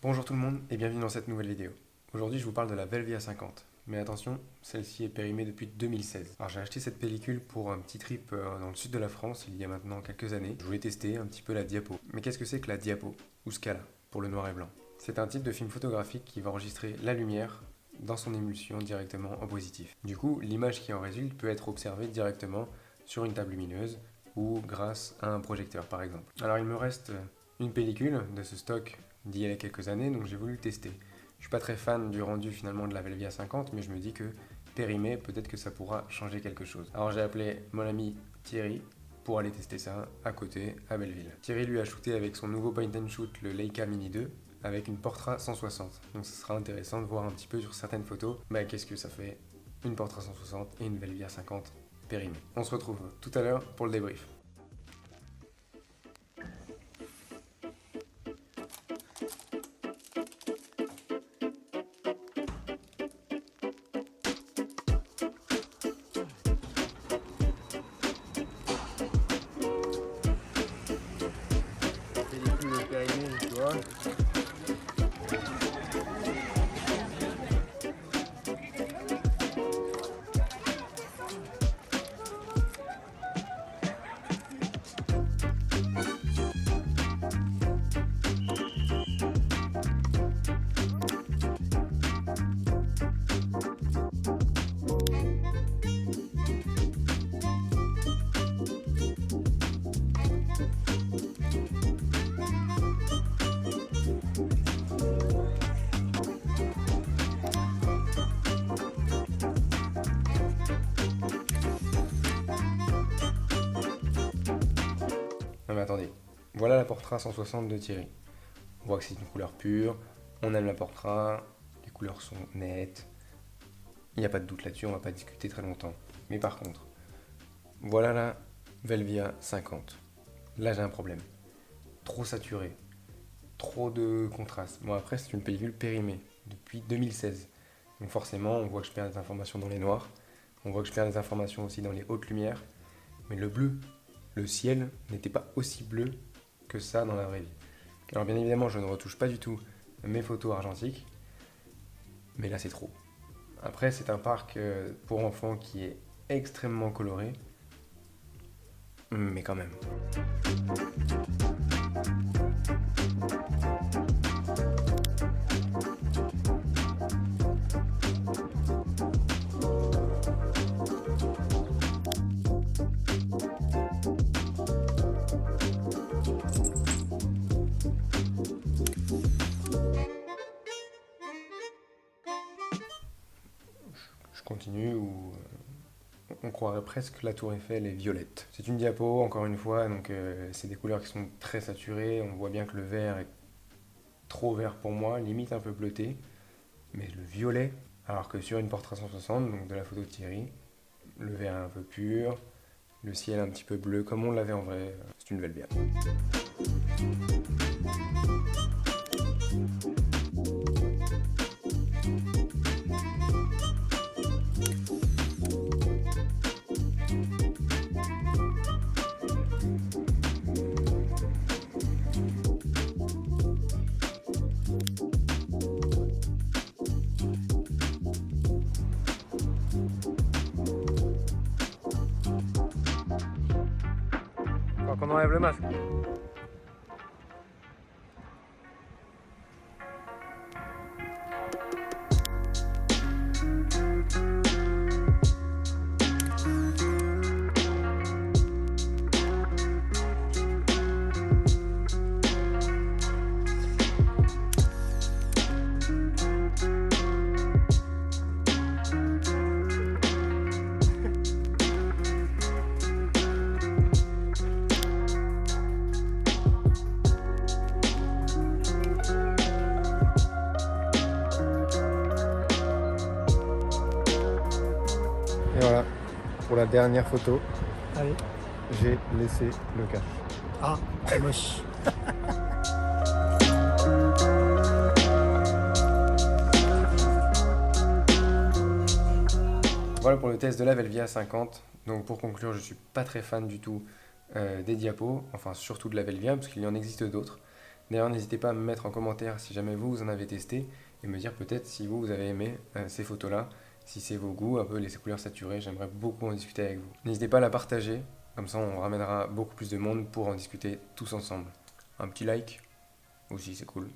Bonjour tout le monde et bienvenue dans cette nouvelle vidéo. Aujourd'hui je vous parle de la Velvia 50. Mais attention, celle-ci est périmée depuis 2016. Alors j'ai acheté cette pellicule pour un petit trip dans le sud de la France il y a maintenant quelques années. Je voulais tester un petit peu la diapo. Mais qu'est-ce que c'est que la diapo ou Scala pour le noir et blanc? C'est un type de film photographique qui va enregistrer la lumière dans son émulsion directement en positif. Du coup, l'image qui en résulte peut être observée directement sur une table lumineuse ou grâce à un projecteur par exemple. Alors il me reste une pellicule de ce stock d'il y a quelques années, donc j'ai voulu le tester. Je suis pas très fan du rendu finalement de la Velvia 50, mais je me dis que périmé, peut-être que ça pourra changer quelque chose. Alors j'ai appelé mon ami Thierry pour aller tester ça à côté, à Belleville. Thierry lui a shooté avec son nouveau point and shoot, le Leica Mini 2, avec une Portra 160. Donc ce sera intéressant de voir un petit peu sur certaines photos, qu'est-ce que ça fait une Portra 160 et une Velvia 50 périmée. On se retrouve tout à l'heure pour le débrief. Pellicule périmée, tu vois. Non mais attendez, voilà la Portra 160 de Thierry. On voit que c'est une couleur pure, on aime la Portra, les couleurs sont nettes, il n'y a pas de doute là-dessus, on va pas discuter très longtemps. Mais par contre, voilà la Velvia 50. Là j'ai un problème. Trop saturé, trop de contraste. Bon après c'est une pellicule périmée depuis 2016. Donc forcément on voit que je perds des informations dans les noirs, on voit que je perds des informations aussi dans les hautes lumières, mais le bleu, le ciel n'était pas aussi bleu que ça dans la vraie vie. Alors bien évidemment, je ne retouche pas du tout mes photos argentiques, mais là c'est trop. Après, c'est un parc pour enfants qui est extrêmement coloré, mais quand même. Je continue où on croirait presque que la tour Eiffel est violette. C'est une diapo, encore une fois, donc c'est des couleurs qui sont très saturées. On voit bien que le vert est trop vert pour moi, limite un peu bleuté. Mais le violet, alors que sur une Portra 160, donc de la photo de Thierry, le vert est un peu pur, le ciel un petit peu bleu, comme on l'avait en vrai, c'est une Velvia. Faut qu'on enlève le masque. Et voilà, pour la dernière photo, Allez. j'ai laissé le cache. Ah, c'est moche. Voilà pour le test de la Velvia 50. Donc pour conclure, je ne suis pas très fan du tout des diapos, enfin surtout de la Velvia, parce qu'il y en existe d'autres. D'ailleurs, n'hésitez pas à me mettre en commentaire si jamais vous en avez testé et me dire peut-être si vous avez aimé ces photos-là, si c'est vos goûts, un peu les couleurs saturées, j'aimerais beaucoup en discuter avec vous. N'hésitez pas à la partager, comme ça on ramènera beaucoup plus de monde pour en discuter tous ensemble. Un petit like aussi, c'est cool.